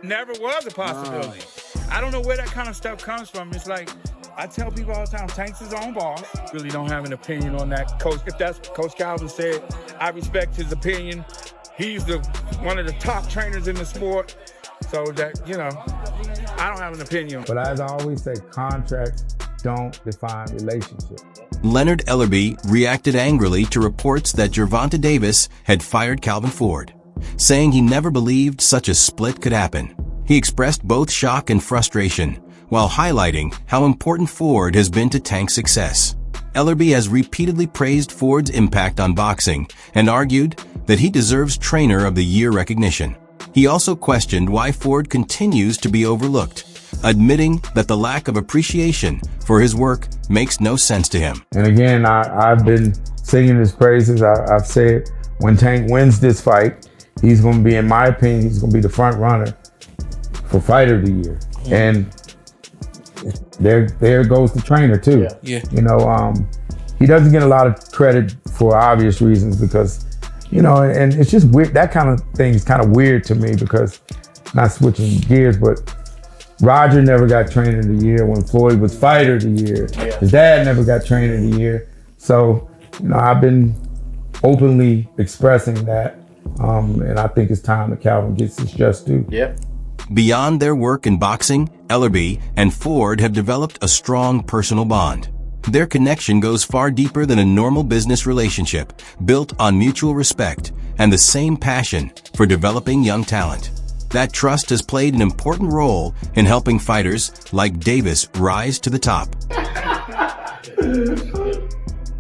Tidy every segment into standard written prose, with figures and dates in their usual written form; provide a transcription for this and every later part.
Never was a possibility. I don't know where that kind of stuff comes from. It's like, I tell people all the time, Tank's his own boss. Really don't have an opinion on that. Coach, if that's what Coach Calvin said, I respect his opinion. He's one of the top trainers in the sport. So that, I don't have an opinion. But as I always say, contracts don't define relationships. Leonard Ellerbe reacted angrily to reports that Gervonta Davis had fired Calvin Ford, saying he never believed such a split could happen. He expressed both shock and frustration, while highlighting how important Ford has been to Tank's success. Ellerbe has repeatedly praised Ford's impact on boxing and argued that he deserves Trainer of the Year recognition. He also questioned why Ford continues to be overlooked, admitting that the lack of appreciation for his work makes no sense to him. And again, I've been singing his praises. I've said when Tank wins this fight, he's going to be, in my opinion, he's going to be the front runner for Fighter of the Year. And there goes the Trainer too. Yeah. He doesn't get a lot of credit for obvious reasons because, and it's just weird. That kind of thing is kind of weird to me because, not switching gears, but Roger never got Trainer of the Year when Floyd was Fighter of the Year. Yeah. His dad never got Trainer of the Year. So, I've been openly expressing that. And I think it's time that Calvin gets his just due. Yeah. Beyond their work in boxing, Ellerbe and Ford have developed a strong personal bond. Their connection goes far deeper than a normal business relationship, built on mutual respect and the same passion for developing young talent. That trust has played an important role in helping fighters like Davis rise to the top.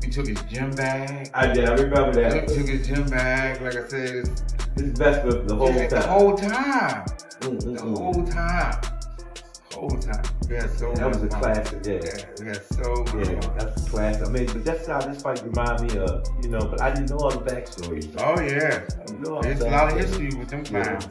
He took his gym bag. I did. I remember that. Took his gym bag, like I said. His best for the whole time. The whole time. The whole time. Whole time. Yeah, so that was a classic. Yeah, that's a classic. I mean, but that's how this fight remind me of. But I didn't know all the backstories. Oh yeah. There's a lot of history with them clowns.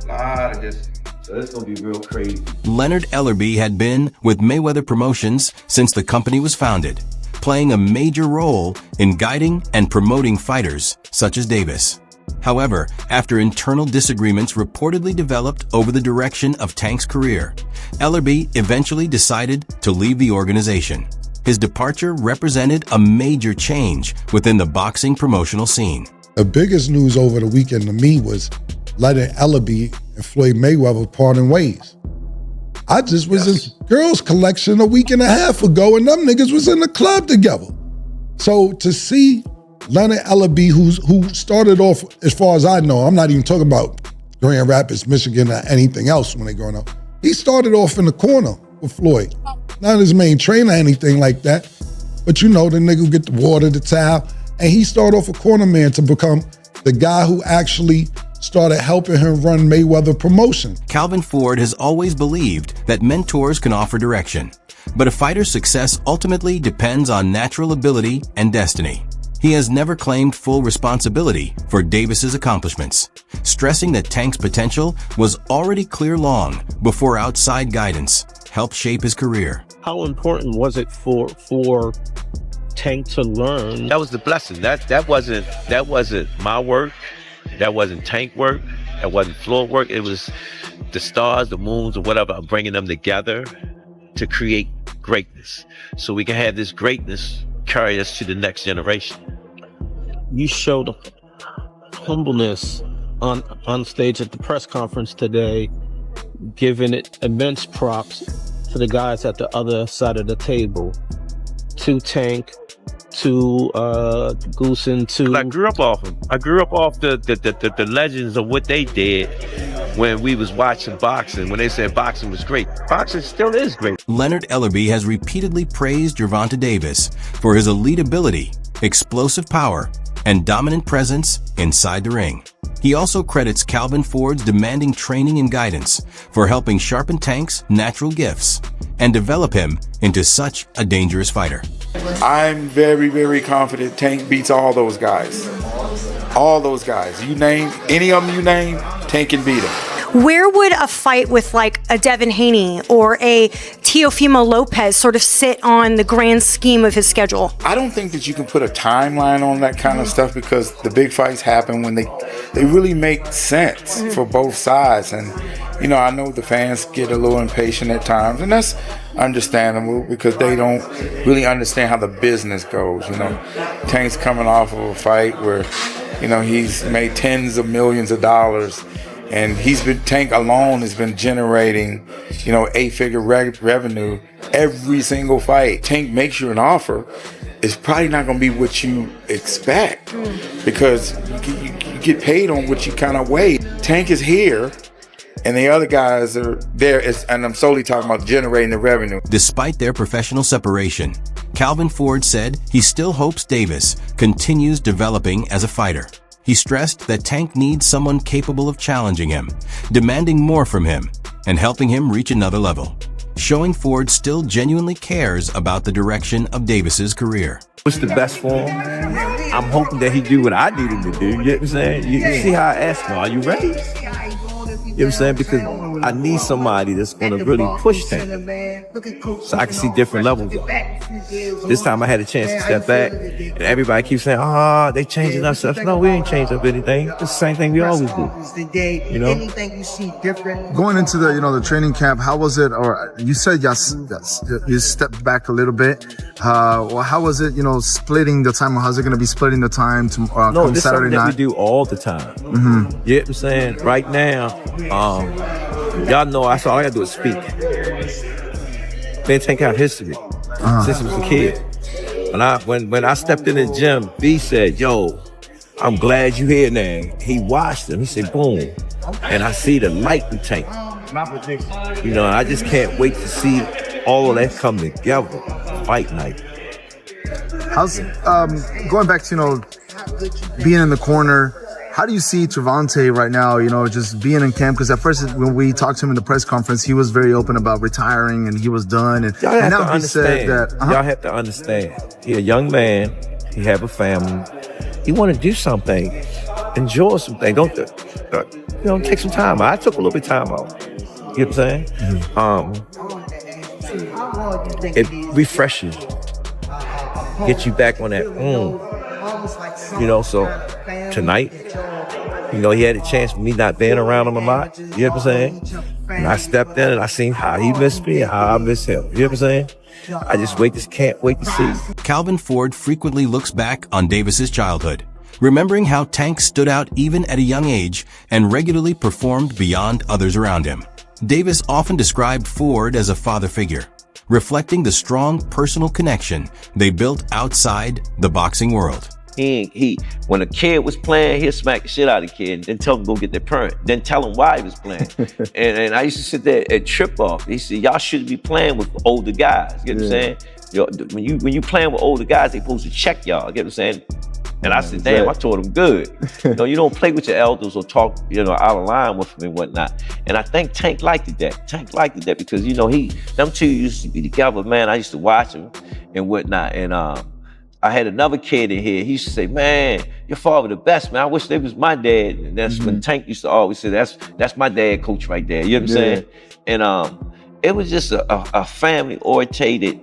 A lot of history. So it's gonna be real crazy. Leonard Ellerbe had been with Mayweather Promotions since the company was founded, playing a major role in guiding and promoting fighters such as Davis. However, after internal disagreements reportedly developed over the direction of Tank's career, Ellerbe eventually decided to leave the organization. His departure represented a major change within the boxing promotional scene. The biggest news over the weekend to me was Leonard Ellerbe and Floyd Mayweather parting ways. I just was in girls' collection a week and a half ago, and them niggas was in the club together. So to see Leonard Ellerbe, who started off, as far as I know, I'm not even talking about Grand Rapids, Michigan, or anything else when they growing up. He started off in the corner with Floyd. Not his main trainer or anything like that, but the nigga who get the water, the towel, and he started off a corner man to become the guy who actually started helping him run Mayweather Promotion. Calvin Ford has always believed that mentors can offer direction, but a fighter's success ultimately depends on natural ability and destiny. He has never claimed full responsibility for Davis's accomplishments, stressing that Tank's potential was already clear long before outside guidance helped shape his career. How important was it for Tank to learn? That was the blessing. That wasn't my work. That wasn't Tank work. That wasn't Floyd work. It was the stars, the moons, or whatever. I'm bringing them together to create greatness, so we can have this greatness carry us to the next generation. You showed humbleness on stage at the press conference today, giving it immense props to the guys at the other side of the table, to Tank, to Goosen, to... I grew up off them. I grew up off the legends of what they did when we was watching boxing, when they said boxing was great. Boxing still is great. Leonard Ellerbe has repeatedly praised Gervonta Davis for his elite ability, explosive power, and dominant presence inside the ring. He also credits Calvin Ford's demanding training and guidance for helping sharpen Tank's natural gifts and develop him into such a dangerous fighter. I'm very, very confident Tank beats all those guys. All those guys. You name, any of them you name, Tank can beat him. Where would a fight with like a Devin Haney or a Teofimo Lopez sort of sit on the grand scheme of his schedule? I don't think that you can put a timeline on that kind of stuff because the big fights happen when they really make sense for both sides. And, you know, I know the fans get a little impatient at times, and that's understandable because they don't really understand how the business goes. You know, Tank's coming off of a fight where, you know, he's made tens of millions of dollars. And Tank alone has been generating, you know, 8-figure revenue every single fight. Tank makes you an offer, it's probably not going to be what you expect because you get paid on what you kind of weigh. Tank is here, and the other guys are there, and I'm solely talking about generating the revenue. Despite their professional separation, Calvin Ford said he still hopes Davis continues developing as a fighter. He stressed that Tank needs someone capable of challenging him, demanding more from him, and helping him reach another level, showing Ford still genuinely cares about the direction of Davis's career. What's the best for him? I'm hoping that he do what I need him to do. You know what I'm saying? You see how I asked him, are you ready? You know what I'm saying? Because I need somebody that's going to really push Tank so I can see different levels of it. This time I had a chance to step back, and everybody keeps saying, they changing up stuff. No, we ain't changed up anything. It's the same thing we always do. You know? Going into the, the training camp, how was it? Or you said you stepped back a little bit. Well, how was it, splitting the time? How's it going to be splitting the time to No, this is Saturday something that night? we do all the time. You know what I'm saying? Right now, y'all know all I gotta do is speak. Then take out history since he was a kid. When I stepped in the gym, B said, "Yo, I'm glad you here now." He watched him. He said, "Boom," and I see the light in Tank. I just can't wait to see all of that come together. Fight night. How's going back to being in the corner? How do you see Gervonta right now, just being in camp? Because at first, when we talked to him in the press conference, he was very open about retiring and he was done. And now he said that... Y'all have to understand. He's a young man. He have a family. He want to do something. Enjoy something. Don't take some time. I took a little bit of time out. You know what I'm saying? It refreshes you. Get you back on that. So tonight, he had a chance for me not being around him a lot. You know what I'm saying? And I stepped in and I seen how he missed me and how I missed him. You know what I'm saying? I just can't wait to see. Calvin Ford frequently looks back on Davis's childhood, remembering how Tank stood out even at a young age and regularly performed beyond others around him. Davis often described Ford as a father figure, reflecting the strong personal connection they built outside the boxing world. When a kid was playing, he'd smack the shit out of the kid and then tell him to go get their parent. Then tell him why he was playing. and I used to sit there and trip off. He said, y'all shouldn't be playing with older guys. You know what I'm saying? When you playing with older guys, they supposed to check y'all. You know what I'm saying? And I said, damn, I told him good. You don't play with your elders or talk, out of line with them and whatnot. And I think Tank liked that. Tank liked that because, them two used to be together, man. I used to watch them and whatnot. And I had another kid in here. He used to say, man, your father the best, man. I wish they was my dad. And that's when Tank used to always say, that's my dad coach right there. You know what I'm saying? And it was just a family-orientated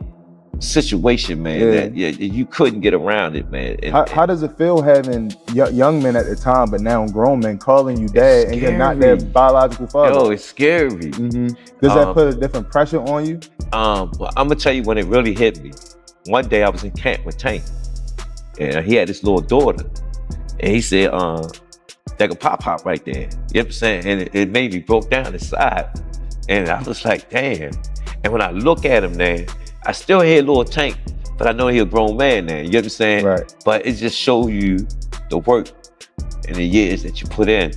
situation, man, that you couldn't get around it, man. And, how does it feel having young men at the time, but now grown men calling you dad and you're not their biological father? Oh, it's scary. Does that put a different pressure on you? Well, I'm gonna tell you when it really hit me. One day I was in camp with Tank, and he had this little daughter, and he said, "That could pop right there." You know what I'm saying? And it made me broke down inside, and I was like, "Damn!" And when I look at him now, I still hear little Tank, but I know he's a grown man now. You know what I'm saying? Right. But it just shows you the work and the years that you put in,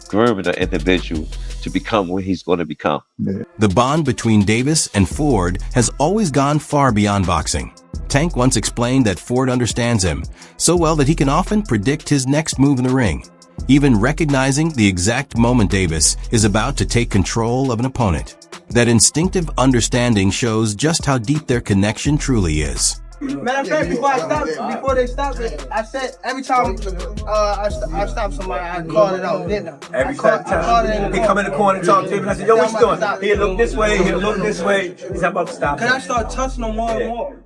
grooming an individual to become what he's going to become. The bond between Davis and Ford has always gone far beyond boxing. Tank once explained that Ford understands him so well that he can often predict his next move in the ring, even recognizing the exact moment Davis is about to take control of an opponent. That instinctive understanding shows just how deep their connection truly is. Matter of fact, before they stopped it, I said every time I stop somebody, I call it out, didn't I? Every time he come in the corner and talk to him, and I said, yo, what you doing? He'll look this way, he'll look this way. He's about to stop. Can I start touching them more and more?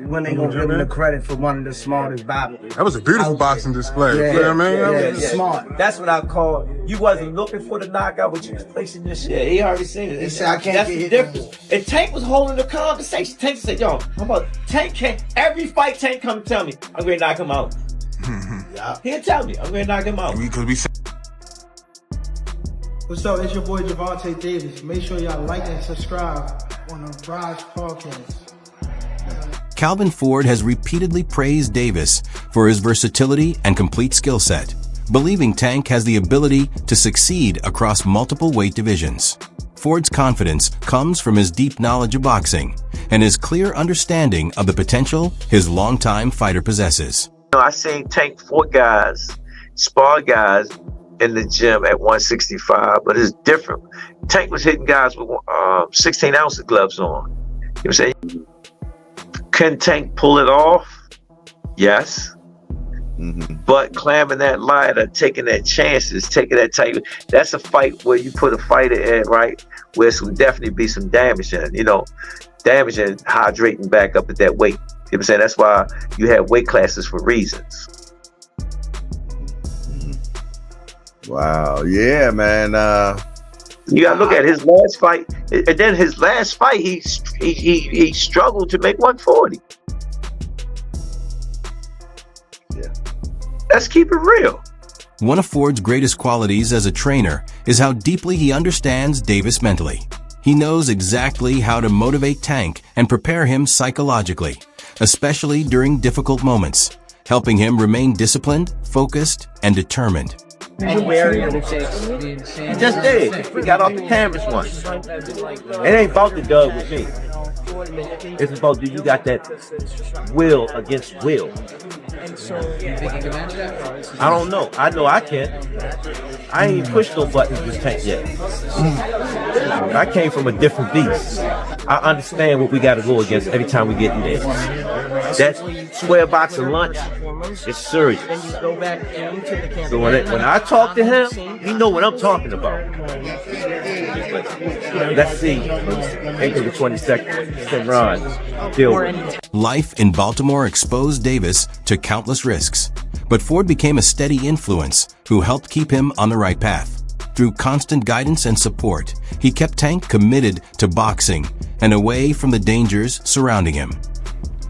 When they gonna give him the credit for one of the smartest boxers. That was a beautiful boxing display. Yeah, you know what I mean? Yeah, smart. That's what I call, you wasn't looking for the knockout, but you was placing your shit. Yeah, he already seen it. He said, I can't That's get the hit. difference. And Tank was holding the conversation. Tank said, yo, how about Tank can't, every fight Tank come tell me, I'm gonna knock him out. Yeah. He'll tell me, I'm gonna knock him out. What's up? It's your boy Gervonta Davis. Make sure y'all like and subscribe on the Rise Podcast. Calvin Ford has repeatedly praised Davis for his versatility and complete skill set, believing Tank has the ability to succeed across multiple weight divisions. Ford's confidence comes from his deep knowledge of boxing and his clear understanding of the potential his longtime fighter possesses. I seen Tank 4 guys, spar guys in the gym at 165, but it's different. Tank was hitting guys with 16-ounce gloves on. You know what I'm saying? Can Tank pull it off? Yes. But climbing that ladder, taking that chances, taking that type, that's a fight where you put a fighter in, right? Where it's will definitely be some damage in, damage and hydrating back up at that weight. You know what I'm saying? That's why you have weight classes for reasons. Wow. Yeah, man. You gotta look at his last fight, and then his last fight, he struggled to make 140. Yeah. Let's keep it real. One of Ford's greatest qualities as a trainer is how deeply he understands Davis mentally. He knows exactly how to motivate Tank and prepare him psychologically, especially during difficult moments, helping him remain disciplined, focused, and determined. He just did. We got off the cameras once. It ain't about the dub with me. It's about, do you got that will against will? I don't know. I know I can't. I ain't pushed no buttons with Tank yet. I came from a different beast. I understand what we got to go against every time we get in there. That square box of lunch is serious. So when I talk to him, he know what I'm talking about. Let's see. April the 22nd, Ron. Life in Baltimore exposed Davis to countless risks, but Ford became a steady influence who helped keep him on the right path. Through constant guidance and support, he kept Tank committed to boxing and away from the dangers surrounding him.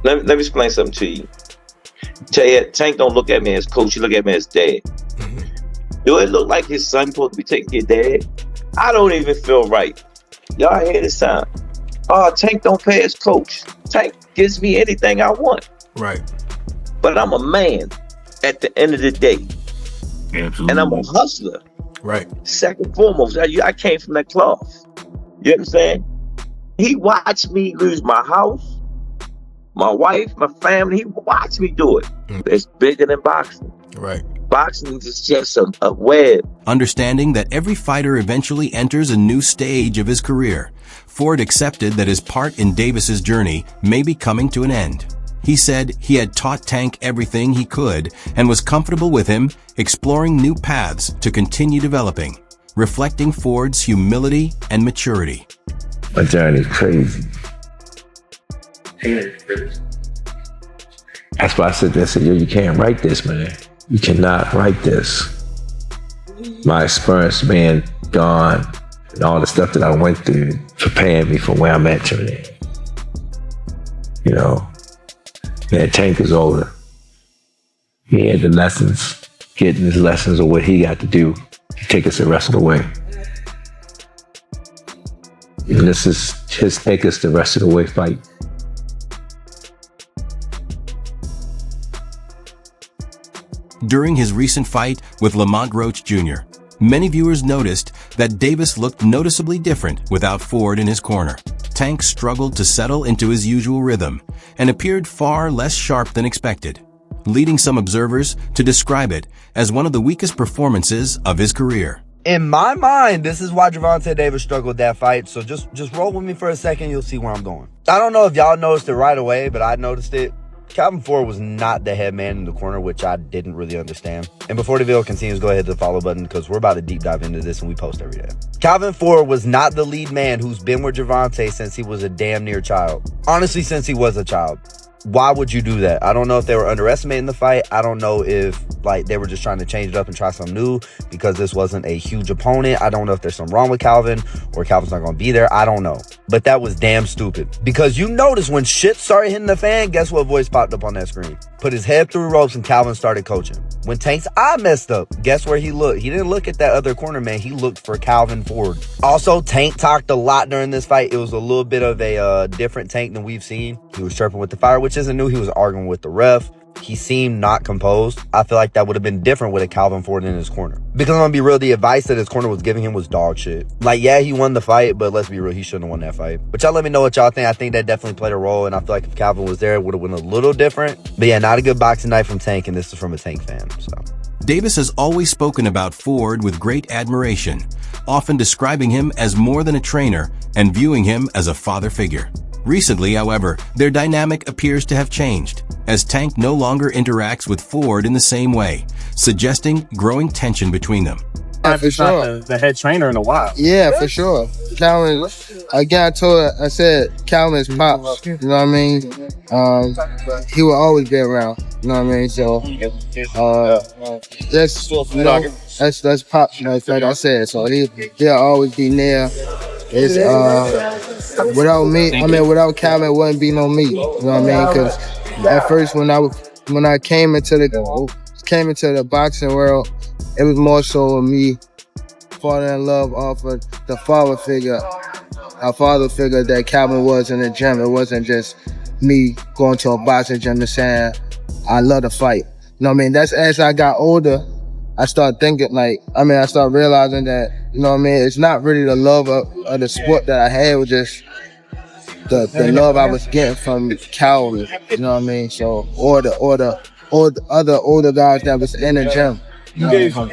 Let me explain something to you. Tank don't look at me as coach, he look at me as dad. Do it look like his son supposed to be taking your dad? I don't even feel right. Y'all hear this time? Oh, Tank don't pay his coach. Tank gives me anything I want. Right. But I'm a man at the end of the day. Absolutely. And I'm a hustler. Right. Second and foremost, I came from that cloth. You know what I'm saying? He watched me lose my house, my wife, my family. He watched me do it. It's bigger than boxing. Right. Boxing is just a web. Understanding that every fighter eventually enters a new stage of his career, Ford accepted that his part in Davis's journey may be coming to an end. He said he had taught Tank everything he could and was comfortable with him exploring new paths to continue developing, reflecting Ford's humility and maturity. My journey's crazy. That's why I said this, yo, you can't write this, man. You cannot write this. My experience being gone and all the stuff that I went through preparing me for where I'm at today. Man, Tank is older. He had the lessons, getting his lessons of what he got to do to take us the rest of the way. And this is his take us the rest of the way fight. During his recent fight with Lamont Roach Jr., many viewers noticed that Davis looked noticeably different without Ford in his corner. Tank struggled to settle into his usual rhythm and appeared far less sharp than expected, leading some observers to describe it as one of the weakest performances of his career. In my mind, this is why Gervonta Davis struggled that fight. So just roll with me for a second. You'll see where I'm going. I don't know if y'all noticed it right away, but I noticed it. Calvin Ford was not the head man in the corner, which I didn't really understand. And before the video continues, go ahead to the follow button because we're about to deep dive into this and we post every day. Calvin Ford was not the lead man who's been with Gervonta since he was a damn near child. Honestly, since he was a child. Why would you do that? I don't know if they were underestimating the fight. I don't know if they were just trying to change it up and try something new because this wasn't a huge opponent. I don't know if there's something wrong with Calvin or Calvin's not going to be there. I don't know. But that was damn stupid. Because you notice when shit started hitting the fan, guess what voice popped up on that screen? Put his head through ropes and Calvin started coaching. When Tank's eye messed up, guess where he looked? He didn't look at that other corner man. He looked for Calvin Ford. Also, Tank talked a lot during this fight. It was a little bit of a different Tank than we've seen. He was chirping with the fire, which isn't new. He was arguing with the ref. He seemed not composed. I feel like that would have been different with a Calvin Ford in his corner. Because I'm going to be real, the advice that his corner was giving him was dog shit. Yeah, he won the fight, but let's be real, he shouldn't have won that fight. But y'all let me know what y'all think. I think that definitely played a role, and I feel like if Calvin was there, it would have went a little different. But yeah, not a good boxing night from Tank, and this is from a Tank fan, so. Davis has always spoken about Ford with great admiration, often describing him as more than a trainer and viewing him as a father figure. Recently, however, their dynamic appears to have changed, as Tank no longer interacts with Ford in the same way, suggesting growing tension between them. Yeah, for sure. The head trainer in a while. Yeah, for sure. Calvin, again, I said Calvin's pops. You know what I mean? He will always be around. You know what I mean? So, that's pops. Like I said, so he'll always be near. It's without me, without Calvin, it wouldn't be no me. You know what I mean? Because at first, when I came into the boxing world, it was more so of me falling in love off of the father figure that Calvin was in the gym. It wasn't just me going to a boxing gym and saying, I love to fight. You know what I mean? That's as I got older, I started thinking I started realizing that, you know what I mean? It's not really the love of the sport that I had, it was just the love I was getting from Calvin. You know what I mean? So, or the other older guys that was in the gym. You gave him